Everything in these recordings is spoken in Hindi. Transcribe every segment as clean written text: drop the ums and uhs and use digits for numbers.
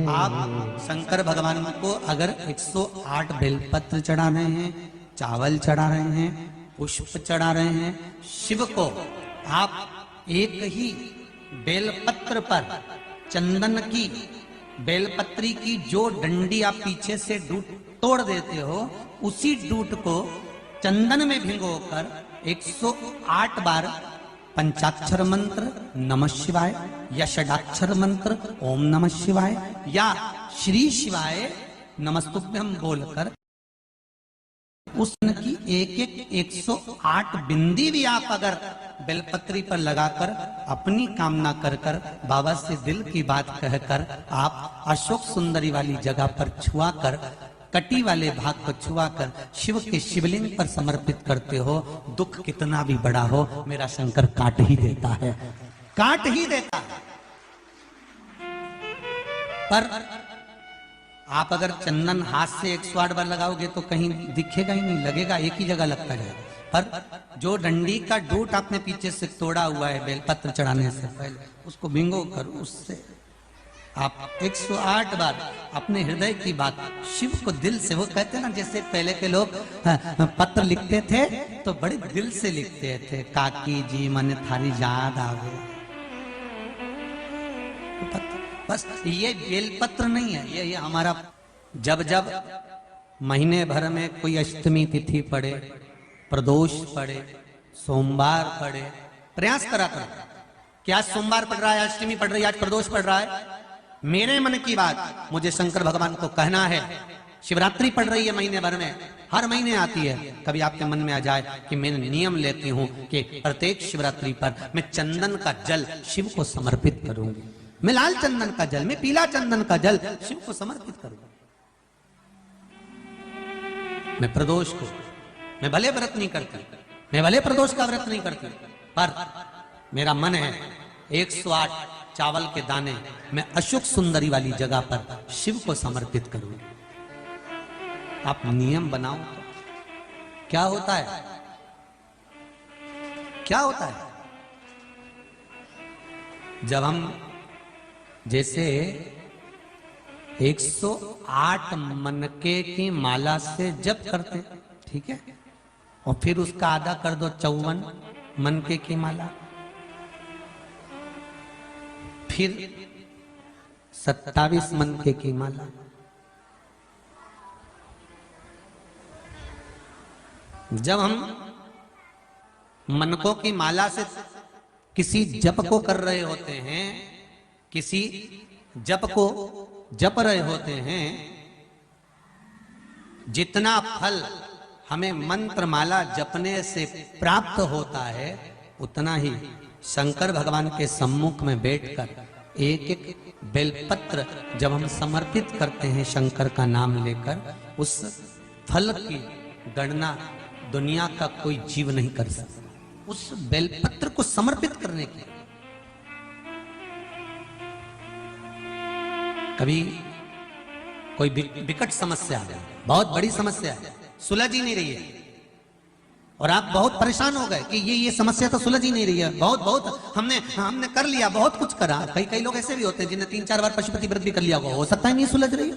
आप शंकर भगवान को अगर 108 बेलपत्र चढ़ा रहे हैं, चावल चढ़ा रहे हैं, पुष्प चढ़ा रहे हैं, शिव को आप एक ही बेलपत्र पर चंदन की बेलपत्री की जो डंडी आप पीछे से डूट तोड़ देते हो, उसी डूट को चंदन में भिगोकर 108 बार पंचाक्षर मंत्र नमः शिवाय या षडाक्षर मंत्र ओम नमः शिवाय या श्री शिवाय नमस्तुभ्यं बोलकर उस की एक 108 बिंदी भी आप अगर बेलपत्री पर लगाकर अपनी कामना कर कर बाबा से दिल की बात कहकर आप अशोक सुंदरी वाली जगह पर छुआ कर कटी वाले भाग को छुआ कर शिव के शिवलिंग पर समर्पित करते हो, दुख कितना भी बड़ा हो मेरा शंकर काट ही देता है, काट ही देता है। पर आप अगर चंदन हाथ से 108 बार लगाओगे तो कहीं दिखेगा ही नहीं, लगेगा एक ही जगह लगता जाएगा। पर जो डंडी का डूट आपने पीछे से तोड़ा हुआ है बेलपत्र चढ़ाने से पहले, उसको भिंगो कर उससे आप 108 बार अपने हृदय की बात शिव को दिल से, वो कहते हैं ना जैसे पहले के लोग पत्र लिखते थे तो बड़े दिल से लिखते थे, काकी जी मन थारी याद आवे। बस ये बेलपत्र नहीं है, ये हमारा जब जब महीने भर में कोई अष्टमी तिथि पड़े, प्रदोष पड़े, सोमवार पड़े, प्रयास करा करो कि आज सोमवार पड़ रहा है, अष्टमी पड़ रही है, आज प्रदोष पड़ रहा है, मेरे मन की बात मुझे शंकर भगवान को कहना है। शिवरात्रि पड़ रही है महीने भर में, हर महीने आती है, कभी आपके मन में आ जाए कि मैं नियम लेती हूं कि प्रत्येक शिवरात्रि पर मैं चंदन का जल शिव को समर्पित करूंगी, मैं लाल चंदन का जल, मैं पीला चंदन का जल शिव को समर्पित करूंगी। मैं प्रदोष को, मैं भले व्रत नहीं करती, मैं भले प्रदोष का व्रत नहीं करती, पर मेरा मन है 108 चावल के दाने मैं अशोक सुंदरी वाली जगह पर शिव को समर्पित करूंगी। आप नियम बनाओ तो क्या होता है, क्या होता है जब हम जैसे 108 मनके की माला से जप करते, ठीक है, और फिर उसका आधा कर दो 54 मनके की माला, फिर 27 मनके की माला, जब हम मनकों की माला से किसी जप को कर रहे होते हैं, किसी जप को जप रहे होते हैं, जितना फल हमें मंत्र माला जपने से प्राप्त होता है, उतना ही शंकर भगवान के सम्मुख में बैठकर एक एक बेलपत्र जब हम समर्पित करते हैं शंकर का नाम लेकर, उस फल की गणना दुनिया का कोई जीव नहीं कर सकता। उस बेलपत्र को समर्पित करने की कभी कोई विकट समस्या है, बहुत बड़ी समस्या है, सुलझ ही नहीं रही है, और आप बहुत परेशान हो गए कि ये समस्या तो सुलझ ही नहीं रही है, बहुत हमने कर लिया, बहुत कुछ करा। कई लोग ऐसे भी होते हैं जिन्हें 3-4 बार पशुपति व्रत भी कर लिया हो सकता है नहीं सुलझ रही है।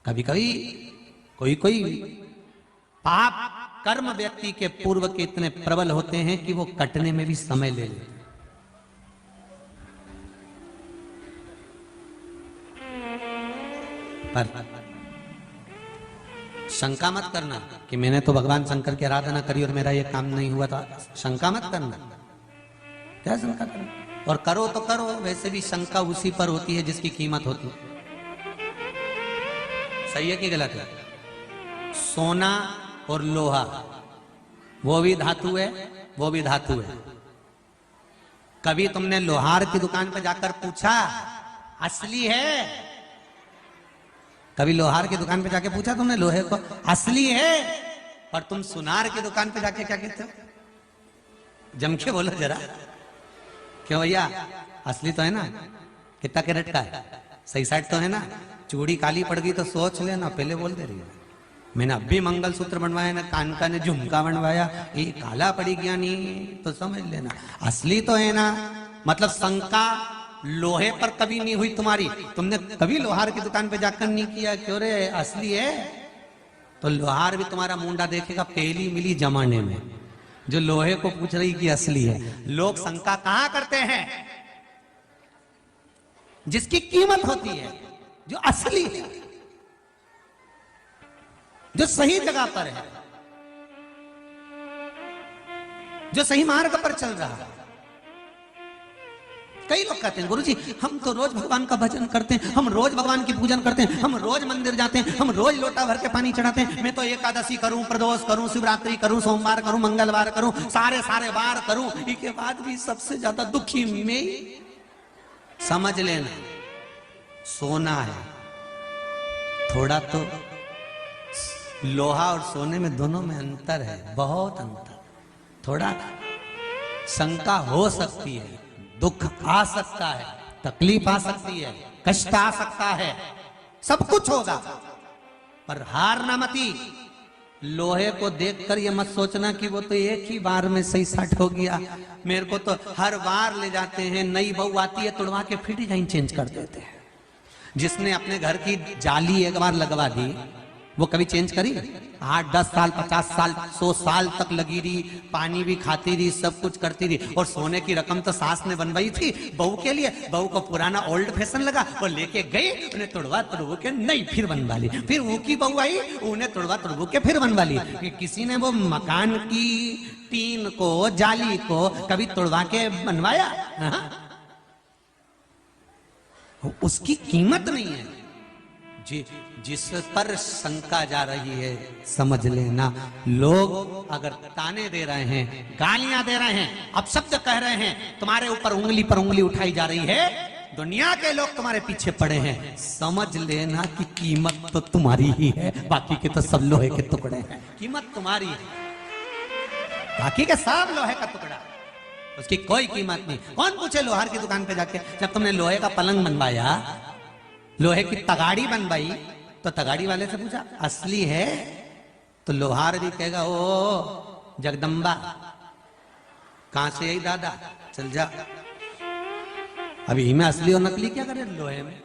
कभी कभी कोई पाप कर्म व्यक्ति के पूर्व के इतने प्रबल होते हैं कि वो कटने में भी समय ले लेते। पर शंका मत करना कि मैंने तो भगवान शंकर की आराधना करी और मेरा ये काम नहीं हुआ था, शंका मत करना। क्या शंका करना, और करो तो करो, वैसे भी शंका उसी पर होती है जिसकी कीमत होती है। सही है कि गलत है? सोना और लोहा वो भी धातु है, वो भी धातु है। कभी तुमने लोहार की दुकान पर जाकर पूछा असली है? कभी लोहार की दुकान पे जाके पूछा तुमने लोहे को असली है? और तुम सुनार की दुकान पे जाके क्या कहते हो? जम के बोलो जरा, क्यों भैया असली तो है ना? कितना कैरेट का है? सही साइड तो है ना? चूड़ी काली पड़ गई तो सोच लेना, पहले बोल दे रही है। मैंने अभी मंगलसूत्र बनवाया ना, कान का ने झुमका बनवाया, ये काला पड़ी गया नहीं तो समझ लेना असली तो है ना। मतलब शंका लोहे पर कभी नहीं हुई तुम्हारी। तुमने कभी लोहार की दुकान पे जाकर नहीं किया क्यों रे असली है? तो लोहार भी तुम्हारा मुंडा देखेगा पहली मिली जमाने में, जो लोहे को पूछ रही कि असली है। लोग शंका कहां करते हैं? जिसकी कीमत होती है, जो असली है, जो सही जगह पर है, जो सही मार्ग पर चल रहा है। कई लोग कहते हैं गुरुजी हम तो रोज भगवान का भजन करते हैं, हम रोज भगवान की पूजन करते हैं, हम रोज मंदिर जाते हैं, हम रोज लोटा भर के पानी चढ़ाते हैं, मैं तो एकादशी करूं, प्रदोष करूं, शिवरात्रि करूं, सोमवार करूं, मंगलवार करूं, सारे सारे वार करूं, इसके बाद भी सबसे ज्यादा दुखी मैं। समझ लेना सोना है, थोड़ा तो लोहा और सोने में दोनों में अंतर है, बहुत अंतर। थोड़ा शंका हो सकती है, दुख आ सकता है, तकलीफ आ सकती है, कष्ट आ सकता है, सब कुछ होगा, पर हार ना मती। लोहे को देखकर ये मत सोचना कि वो तो एक ही बार में सही सट हो गया। मेरे को तो हर बार ले जाते हैं, नई बहू आती है तुड़वा के फिर डिजाइन चेंज कर देते हैं। जिसने अपने घर की जाली एक बार लगवा दी वो कभी चेंज करी? 8, 10 साल, 50 साल, 100 साल तक लगी रही, पानी भी खाती रही, सब कुछ करती रही। और सोने की रकम तो सास ने बनवाई थी बहू के लिए, बहू को पुराना ओल्ड फैशन लगा, वो लेके गई, उन्हें तुड़वा तुड़वू के नई फिर बनवा ली। फिर वो की बहू आई, उन्हें तुड़वा तुड़वू के फिर बनवा ली। कि किसी ने वो मकान की टीन को, जाली को कभी तुड़वा के बनवाया? उसकी कीमत नहीं है। जिस पर शंका जा रही है समझ लेना, लोग अगर ताने दे रहे हैं, गालियां दे रहे हैं, अपशब्द कह रहे हैं, तुम्हारे ऊपर उंगली पर उंगली उठाई जा रही है, दुनिया के लोग तुम्हारे पीछे पड़े हैं, समझ लेना कि कीमत तो तुम्हारी ही है, बाकी के तो सब लोहे के टुकड़े हैं। कीमत तुम्हारी है, बाकी के सब लोहे का टुकड़ा, उसकी कोई कीमत नहीं। कौन पूछे लोहार की दुकान पे जाके, जब तुमने लोहे का पलंग बनवाया, लोहे की तगाड़ी बनवाई, तो तगाड़ी वाले से पूछा असली है? तो लोहार भी कहेगा ओ जगदम्बा कहां से आई दादा, चल जा। अभी में असली और नकली क्या करे? लोहे में,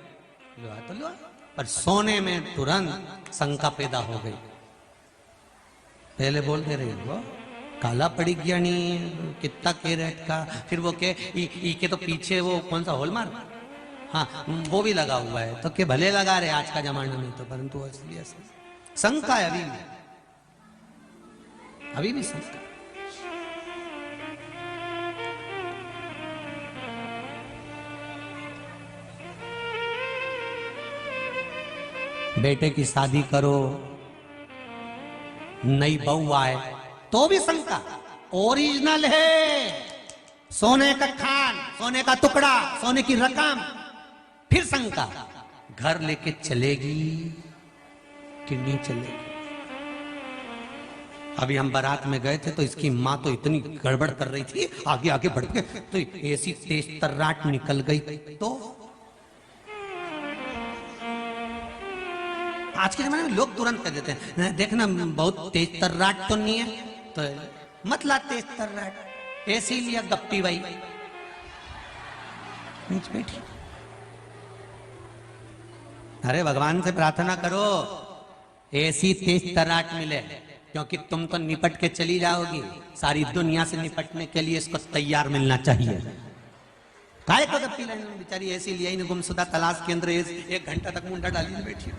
लोहा तो लोहा, पर सोने में तुरंत शंका पैदा हो गई। पहले बोलते रहे वो काला पड़ी गया नहीं, कितना कैरेट का, फिर वो के ई के तो पीछे वो कौन सा हॉलमार्क, हाँ वो भी लगा हुआ है, तो के भले लगा रहे आज का जमाना में तो, परंतु असली शंका है अभी भी शंका। बेटे की शादी करो, नई बहू आए तो भी शंका। ओरिजिनल है, सोने का खान, सोने का टुकड़ा, सोने की रकम, फिर शंका घर लेके चलेगी कि नहीं चलेगी। अभी हम बारात में गए थे तो इसकी मां तो इतनी गड़बड़ कर रही थी, आगे आगे बढ़ के तो ऐसी तेज तर्राट निकल गई। तो आज के जमाने में लोग तुरंत कह देते हैं देखना बहुत तेज तर्राट तो नहीं है, तो मत ला तेज तर्राट, ऐसी लिया गप्पी भाई बैठी। अरे भगवान से प्रार्थना करो ऐसी तेज तर्राट मिले, क्योंकि तुम तो निपट के चली जाओगी, सारी दुनिया से निपटने के लिए इसको तैयार मिलना चाहिए। काय को गप्पी लाइन में बेचारी ऐसी लिया ही गुमशुदा तलाश केंद्र 1 घंटा तक मुंडा डाली बैठी।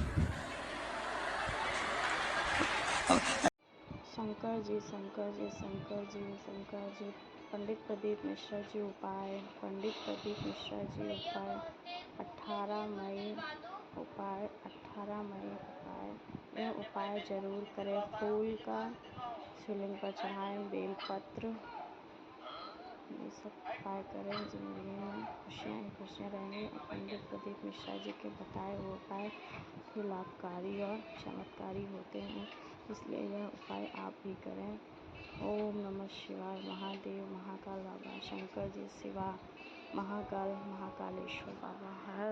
शंकर जी शंकर जी शंकर जी शंकर जी। पंडित प्रदीप मिश्रा जी उपाय, पंडित प्रदीप मिश्रा जी उपाय 18 मई उपाय 18 मई उपाय। यह उपाय जरूर करें। फूल का शिवलिंग पर चढ़ाएं, बेलपत्र, ये सब उपाय करें। जिंदगी में खुशियाँ ही खुशियाँ रहेंगी। पंडित प्रदीप मिश्रा जी के बताए हुए उपाय काफ़ी लाभकारी और चमत्कारी होते हैं, इसलिए यह उपाय आप भी करें। ओम नमः शिवाय। महादेव, महाकाल बाबा, शंकर जी, शिवा, महाकाल, महाकालेश्वर बाबा, हर